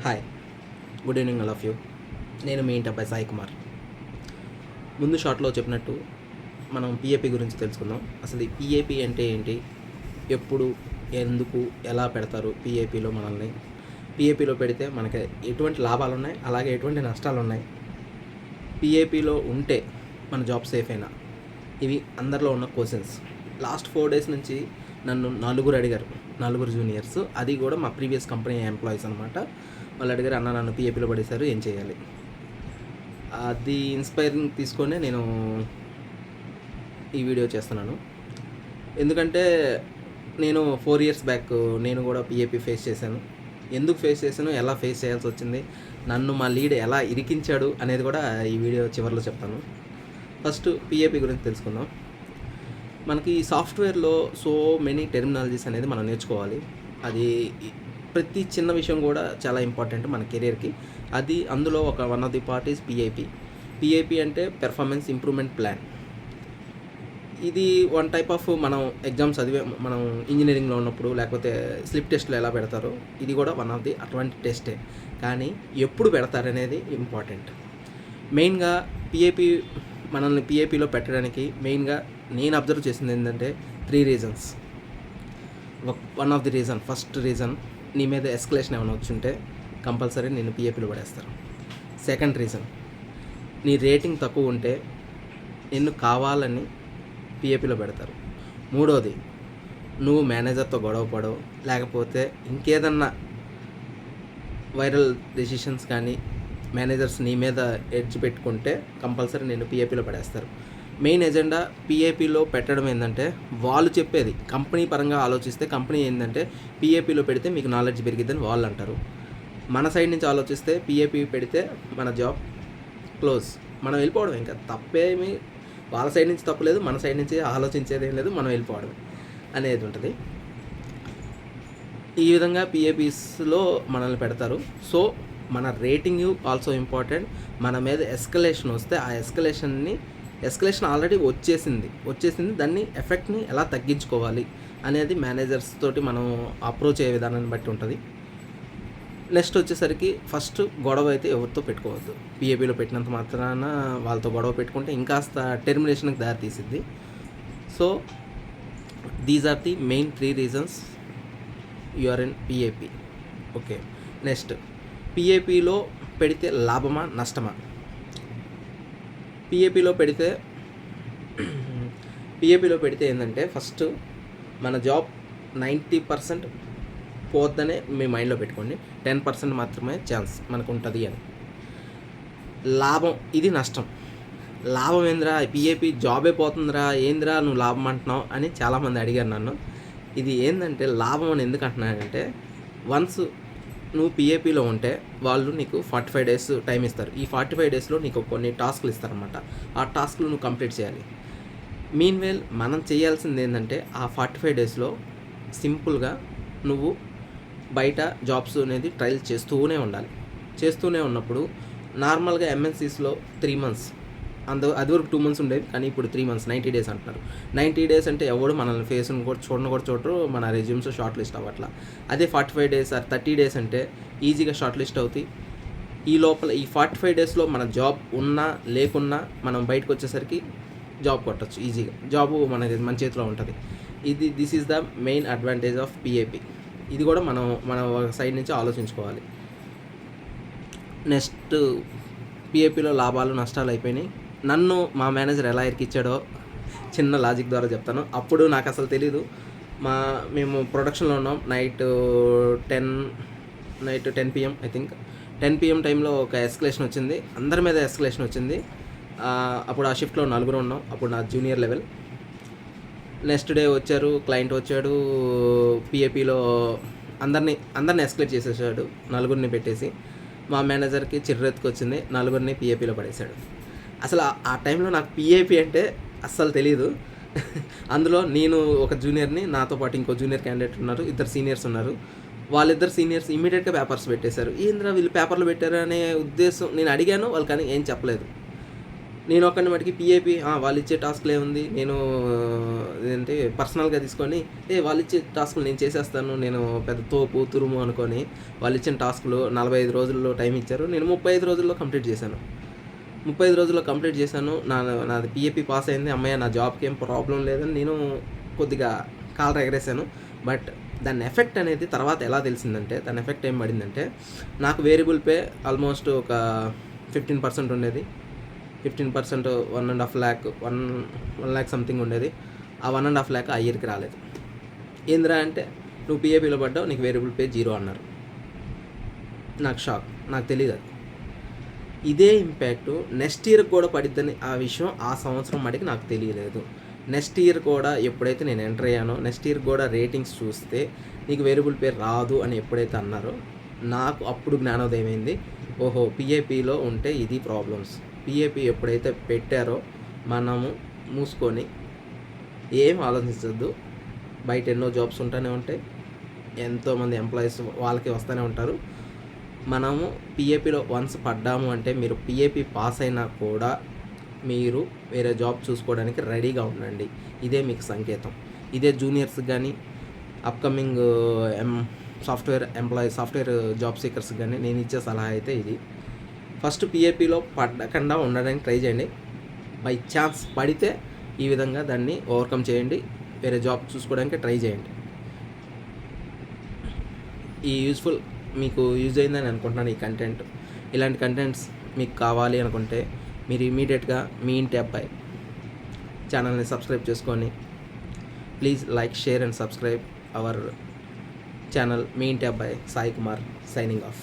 Hi, good evening all of you. నేను మీ ఇంటి అబ్బాయి సాయి కుమార్. ముందు షార్ట్లో చెప్పినట్టు మనం పిఏపి గురించి తెలుసుకుందాం. అసలు ఈ పిఏపి అంటే ఏంటి, ఎప్పుడు, ఎందుకు, ఎలా పెడతారు పిఏపిలో మనల్ని, పిఏపిలో పెడితే మనకి ఎటువంటి లాభాలు ఉన్నాయి, అలాగే ఎటువంటి నష్టాలు ఉన్నాయి, పిఏపిలో ఉంటే మన జాబ్ సేఫ్ అయినా, ఇవి అందరిలో ఉన్న క్వశ్చన్స్. లాస్ట్ 4 days నుంచి నన్ను నలుగురు అడిగారు, నలుగురు జూనియర్స్, అది కూడా మా ప్రీవియస్ కంపెనీ ఎంప్లాయీస్ అనమాట. వాళ్ళు అడిగారు, అన్న నన్ను పిఏపిలో పడేశారు, ఏం చేయాలి. అది ఇన్స్పైరింగ్ తీసుకొని నేను ఈ వీడియో చేస్తున్నాను. ఎందుకంటే నేను 4 years బ్యాక్ నేను కూడా పిఏపి ఫేస్ చేశాను. ఎందుకు ఫేస్ చేశాను, ఎలా ఫేస్ చేయాల్సి వచ్చింది, నన్ను మా లీడ్ ఎలా ఇరికించాడు అనేది కూడా ఈ వీడియో చివరిలో చెప్తాను. ఫస్ట్ పిఏపి గురించి తెలుసుకుందాం. మనకి సాఫ్ట్వేర్లో సో మెనీ టెర్మినాలజీస్ అనేది మనం నేర్చుకోవాలి. అది ప్రతి చిన్న విషయం కూడా చాలా ఇంపార్టెంట్ మన కెరియర్కి. అది అందులో one of the part is PIP. PIP అంటే పెర్ఫార్మెన్స్ ఇంప్రూవ్మెంట్ ప్లాన్. ఇది వన్ టైప్ ఆఫ్ మనం ఎగ్జామ్స్ చదివే, మనం ఇంజనీరింగ్లో ఉన్నప్పుడు లేకపోతే స్లిప్ టెస్ట్లో ఎలా పెడతారో ఇది కూడా వన్ ఆఫ్ ది అటువంటి టెస్టే. కానీ ఎప్పుడు పెడతారనేది ఇంపార్టెంట్. మెయిన్గా పిఏపి మనల్ని పిఏపిలో పెట్టడానికి మెయిన్గా నేను అబ్జర్వ్ చేసింది ఏంటంటే 3 reasons. One of the reason, first reason, నీ మీద ఎస్కలేషన్ ఏమైనా వచ్చుంటే కంపల్సరీ నేను పిఏపిలో పడేస్తారు. సెకండ్ రీజన్, నీ రేటింగ్ తక్కువ ఉంటే నిన్ను కావాలని పిఏపిలో పెడతారు. మూడోది, నువ్వు మేనేజర్తో గొడవ పడవు, లేకపోతే ఇంకేదన్నా వైరల్ డెసిషన్స్ కానీ మేనేజర్స్ నీ మీద ఎడ్జ్ పెట్టుకుంటే కంపల్సరీ నేను పిఏపిలో పడేస్తారు. మెయిన్ ఎజెండా పిఏపిలో పెట్టడం ఏంటంటే, వాళ్ళు చెప్పేది కంపెనీ పరంగా ఆలోచిస్తే, కంపెనీ ఏంటంటే పిఏపిలో పెడితే మీకు నాలెడ్జ్ పెరిగిద్దని వాళ్ళు అంటారు. మన సైడ్ నుంచి ఆలోచిస్తే పిఏపి పెడితే మన జాబ్ క్లోజ్, మనం వెళ్ళిపోవడం. ఇంకా తప్పేమి వాళ్ళ సైడ్ నుంచి తప్పలేదు, మన సైడ్ నుంచి ఆలోచించేది ఏం లేదు, మనం వెళ్ళిపోవడం అనేది ఉంటుంది. ఈ విధంగా పిఏపిస్లో మనల్ని పెడతారు. సో మన రేటింగ్ ఆల్సో ఇంపార్టెంట్. మన మీద ఎస్కలేషన్ వస్తే ఆ ఎస్కలేషన్ ఆల్రెడీ వచ్చేసింది, దాన్ని ఎఫెక్ట్ని ఎలా తగ్గించుకోవాలి అనేది మేనేజర్స్ తోటి మనం అప్రోచ్ అయ్యే విధానాన్ని బట్టి ఉంటుంది. నెక్స్ట్ వచ్చేసరికి ఫస్ట్ గొడవ అయితే ఎవరితో పెట్టుకోవద్దు. పిఏపిలో పెట్టినంత మాత్రాన వాళ్ళతో గొడవ పెట్టుకుంటే ఇంకాస్త టెర్మినేషన్కి దారి తీసిద్ది. So these are the main 3 reasons you are in PAP. Okay, next, పిఏపిలో పెడితే లాభమా నష్టమా? పిఏపిలో పెడితే ఏంటంటే, ఫస్ట్ మన జాబ్ 90% పోద్దనే మీ మైండ్లో పెట్టుకోండి. 10% మాత్రమే ఛాన్స్ మనకు ఉంటుంది అని. లాభం, ఇది నష్టం. లాభం ఏందిరా, పిఏపి జాబే పోతుందిరా, ఏందిరా నువ్వు లాభం అంటున్నావు అని చాలామంది అడిగారు నన్ను. ఇది ఏంటంటే, లాభం అని ఎందుకు అంటున్నానంటే, వన్స్ నువ్వు పిఏపిలో ఉంటే వాళ్ళు నీకు 45 days టైం ఇస్తారు. ఈ 45 daysలో నీకు కొన్ని టాస్క్లు ఇస్తారన్నమాట. ఆ టాస్క్లు నువ్వు కంప్లీట్ చేయాలి. మీన్వేల్ మనం చేయాల్సింది ఏంటంటే, ఆ 45 daysలో సింపుల్గా నువ్వు బయట జాబ్స్ అనేది ట్రయల్ చేస్తూనే ఉండాలి. చేస్తూనే ఉన్నప్పుడు నార్మల్గా ఎంఎన్సీస్లో 3 months, అది వరకు 2 months ఉండేవి, కానీ ఇప్పుడు 3 months, 90 days అంటున్నారు. 90 days అంటే ఎవడు మనల్ని ఫేస్ని కూడా చూడరు, మన రెజ్యూమ్స్ షార్ట్ లిస్ట్ అవ్వట్లా. అదే 45 days ఆర్ 30 days అంటే ఈజీగా షార్ట్ లిస్ట్ అవుతాయి. ఈ లోపల ఈ 45 daysలో మన జాబ్ ఉన్నా లేకున్నా మనం బయటకు వచ్చేసరికి జాబ్ కొట్టచ్చు ఈజీగా. జాబు మన చేతిలో ఉంటుంది. This is the main advantage of PAP. ఇది కూడా మన సైడ్ నుంచి ఆలోచించుకోవాలి. నెక్స్ట్, పిఏపిలో లాభాలు నష్టాలు అయిపోయినాయి. నన్ను మా మేనేజర్ ఎలా ఇరికిచ్చాడో చిన్న లాజిక్ ద్వారా చెప్తాను. అప్పుడు నాకు అసలు తెలీదు. మేము ప్రొడక్షన్లో ఉన్నాం. Night 10 PM I think 10 PM టైంలో ఒక ఎస్కలేషన్ వచ్చింది, అందరి మీద ఎస్కలేషన్ వచ్చింది. అప్పుడు ఆ షిఫ్ట్లో 4 ఉన్నాం. అప్పుడు నా జూనియర్ లెవెల్. నెక్స్ట్ డే వచ్చారు, క్లయింట్ వచ్చాడు, పిఏపిలో అందరిని ఎస్కలేట్ చేసేసాడు, 4 పెట్టేసి. మా మేనేజర్కి చిర్రెత్తుకు వచ్చింది, 4 పిఏపిలో పడేశాడు. అసలు ఆ టైంలో నాకు పిఏపి అంటే అస్సలు తెలీదు. అందులో నేను ఒక జూనియర్ని, నాతో పాటు ఇంకో జూనియర్ క్యాండిడేట్ ఉన్నారు, 2 seniors ఉన్నారు. వాళ్ళిద్దరు సీనియర్స్ ఇమీడియట్గా పేపర్స్ పెట్టేశారు. ఏంద్రా వీళ్ళు పేపర్లు పెట్టారు అనే ఉద్దేశం నేను అడిగాను వాళ్ళు, కానీ ఏం చెప్పలేదు. నేను ఒక్కడిని మటుకి పిఏపి వాళ్ళు ఇచ్చే టాస్క్లు ఏముంది, నేను ఏంటి పర్సనల్గా తీసుకొని వాళ్ళు ఇచ్చే టాస్కులు నేను చేసేస్తాను, నేను పెద్ద తోపు తురుము అనుకొని వాళ్ళు ఇచ్చిన టాస్కులు 45 రోజుల్లో టైం ఇచ్చారు, నేను 35 రోజుల్లో కంప్లీట్ చేశాను. 35 రోజుల్లో కంప్లీట్ చేశాను. నాది పిఏపి పాస్ అయింది. అమ్మయ్య, నా జాబ్కి ఏం ప్రాబ్లం లేదని నేను కొద్దిగా కాలర్ ఎగరేసాను. బట్ దాని ఎఫెక్ట్ అనేది తర్వాత ఎలా తెలిసిందంటే, దాని ఎఫెక్ట్ ఏం పడిందంటే, నాకు వేరియబుల్ పే ఆల్మోస్ట్ ఒక 15% ఉండేది. 15% 1.5 lakh 1 lakh సంథింగ్ ఉండేది. ఆ 1.5 lakh ఆ ఇయర్కి రాలేదు. ఏందిరా అంటే, నువ్వు పిఏపీలో పడ్డావు, నీకు వేరియబుల్ పే 0 అన్నారు. నాకు షాక్, నాకు తెలియదు అది. ఇదే ఇంపాక్ట్ నెక్స్ట్ ఇయర్ కూడా పడిద్దని ఆ విషయం ఆ సంవత్సరం మటుకు నాకు తెలియలేదు. నెక్స్ట్ ఇయర్ కూడా ఎప్పుడైతే నేను ఎంటర్ అయ్యానో, నెక్స్ట్ ఇయర్ కూడా రేటింగ్స్ చూస్తే నీకు వేరియబుల్ పే రాదు అని ఎప్పుడైతే అన్నారో, నాకు అప్పుడు జ్ఞానోదయం అయింది. ఓహో, పిఏపీలో ఉంటే ఇది ప్రాబ్లమ్స్. పిఏపీ ఎప్పుడైతే పెట్టారో మనము మూసుకొని ఏం ఆలోచించద్దు. బయట ఎన్నో జాబ్స్ ఉంటూనే ఉంటాయి, ఎంతోమంది ఎంప్లాయీస్ వాళ్ళకి వస్తూనే ఉంటారు. మనము పిఏపీలో వన్స్ పడ్డాము అంటే, మీరు పిఏపీ పాస్ అయినా కూడా మీరు వేరే జాబ్ చూసుకోవడానికి రెడీగా ఉండండి. ఇదే మీకు సంకేతం. ఇదే జూనియర్స్కి కానీ, అప్కమింగ్ సాఫ్ట్వేర్ జాబ్ సీకర్స్కి కానీ నేను ఇచ్చే సలహా అయితే ఇది. ఫస్ట్ పిఏపీలో పడకుండా ఉండడానికి ట్రై చేయండి. బై ఛాన్స్ పడితే ఈ విధంగా దాన్ని ఓవర్కమ్ చేయండి, వేరే జాబ్ చూసుకోవడానికి ట్రై చేయండి. ఈ మీకు యూజ్ అయిందని అనుకుంటున్నాను ఈ కంటెంట్. ఇలాంటి కంటెంట్స్ మీకు కావాలి అనుకుంటే మీరు ఇమీడియట్గా మీ ఇంటి అబ్బాయి ఛానల్ని సబ్స్క్రైబ్ చేసుకొని, please like, share and subscribe our channel. మీ ఇంటి అబ్బాయి సాయి కుమార్ సైనింగ్ ఆఫ్.